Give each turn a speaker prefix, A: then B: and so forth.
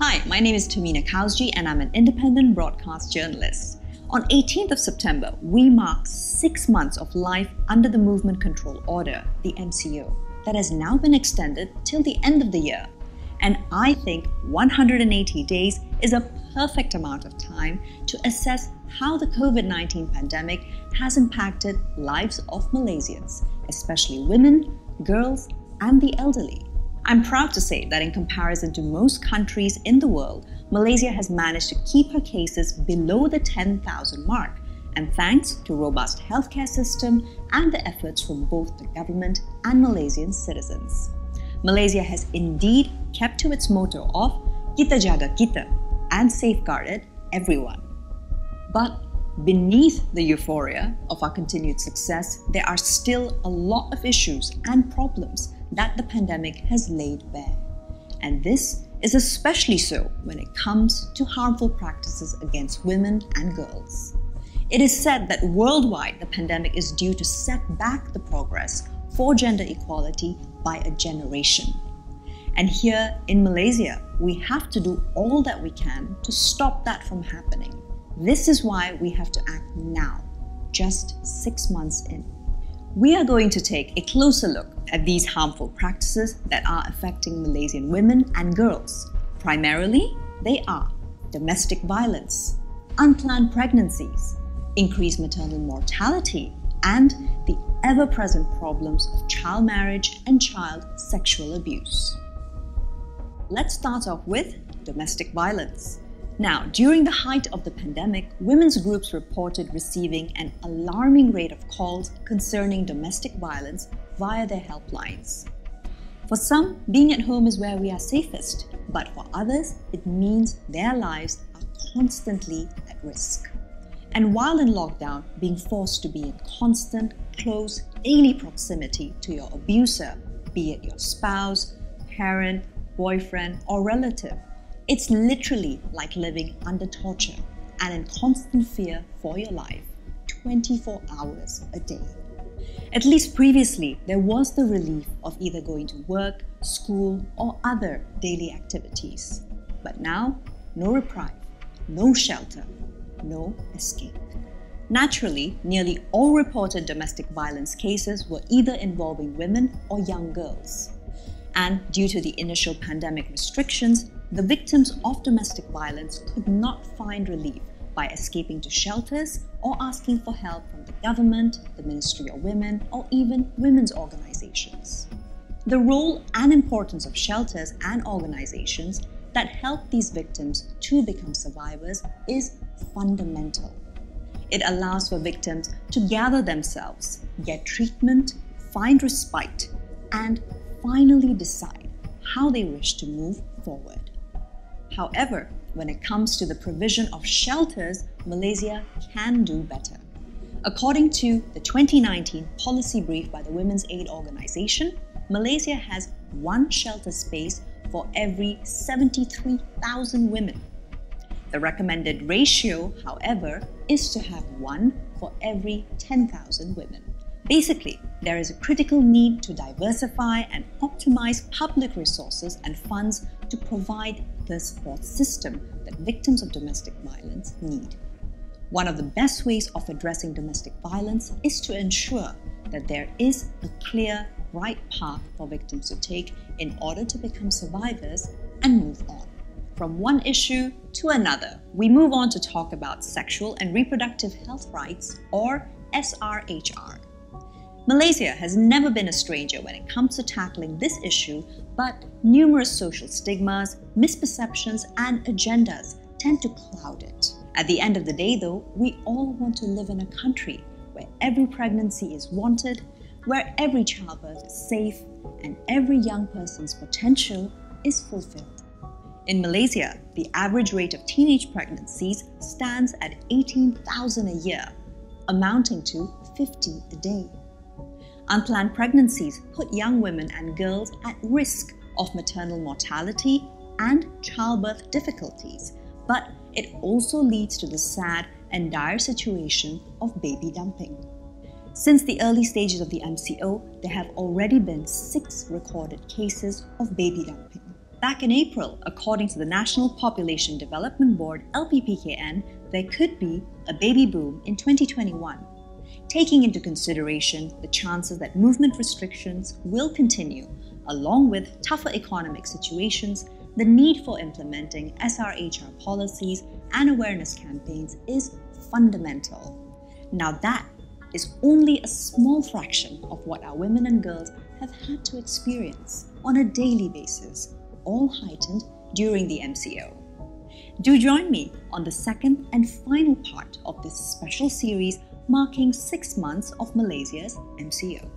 A: Hi, my name is Tehmina Kaoosji and I'm an independent broadcast journalist. On 18th of September, we mark 6 months of life under the Movement Control Order, the MCO, that has now been extended till the end of the year. And I think 180 days is a perfect amount of time to assess how the COVID-19 pandemic has impacted lives of Malaysians, especially women, girls, and the elderly. I'm proud to say that in comparison to most countries in the world, Malaysia has managed to keep her cases below the 10,000 mark, and thanks to robust healthcare system and the efforts from both the government and Malaysian citizens. Malaysia has indeed kept to its motto of "Kita jaga kita" and safeguarded everyone. But beneath the euphoria of our continued success, there are still a lot of issues and problems that the pandemic has laid bare. And this is especially so when it comes to harmful practices against women and girls. It is said that worldwide the pandemic is due to set back the progress for gender equality by a generation. And here in Malaysia, we have to do all that we can to stop that from happening. This is why we have to act now, just 6 months in. We are going to take a closer look at these harmful practices that are affecting Malaysian women and girls. Primarily, they are domestic violence, unplanned pregnancies, increased maternal mortality, and the ever-present problems of child marriage and child sexual abuse. Let's start off with domestic violence. Now, during the height of the pandemic, women's groups reported receiving an alarming rate of calls concerning domestic violence via their helplines. For some, being at home is where we are safest, but for others, it means their lives are constantly at risk. And while in lockdown, being forced to be in constant, close, daily proximity to your abuser, be it your spouse, parent, boyfriend, or relative, it's literally like living under torture and in constant fear for your life, 24 hours a day. At least previously, there was the relief of either going to work, school, or other daily activities. But now, no reprieve, no shelter, no escape. Naturally, nearly all reported domestic violence cases were either involving women or young girls. And due to the initial pandemic restrictions, the victims of domestic violence could not find relief by escaping to shelters or asking for help from the government, the Ministry of Women, or even women's organizations. The role and importance of shelters and organizations that help these victims to become survivors is fundamental. It allows for victims to gather themselves, get treatment, find respite, and finally decide how they wish to move forward. However, when it comes to the provision of shelters, Malaysia can do better. According to the 2019 policy brief by the Women's Aid Organization, Malaysia has 1 shelter space for every 73,000 women. The recommended ratio, however, is to have 1 for every 10,000 women. Basically, there is a critical need to diversify and optimize public resources and funds to provide the support system that victims of domestic violence need. One of the best ways of addressing domestic violence is to ensure that there is a clear, right path for victims to take in order to become survivors and move on. From one issue to another, we move on to talk about sexual and reproductive health rights, or SRHR. Malaysia has never been a stranger when it comes to tackling this issue, but numerous social stigmas, misperceptions, and agendas tend to cloud it. At the end of the day, though, we all want to live in a country where every pregnancy is wanted, where every childbirth is safe, and every young person's potential is fulfilled. In Malaysia, the average rate of teenage pregnancies stands at 18,000 a year, amounting to 50 a day. Unplanned pregnancies put young women and girls at risk of maternal mortality and childbirth difficulties, but it also leads to the sad and dire situation of baby dumping. Since the early stages of the MCO, there have already been 6 recorded cases of baby dumping. Back in April, according to the National Population Development Board (LPPKN), there could be a baby boom in 2021. Taking into consideration the chances that movement restrictions will continue, along with tougher economic situations, the need for implementing SRHR policies and awareness campaigns is fundamental. Now that is only a small fraction of what our women and girls have had to experience on a daily basis, all heightened during the MCO. Do join me on the second and final part of this special series marking 6 months of Malaysia's MCO.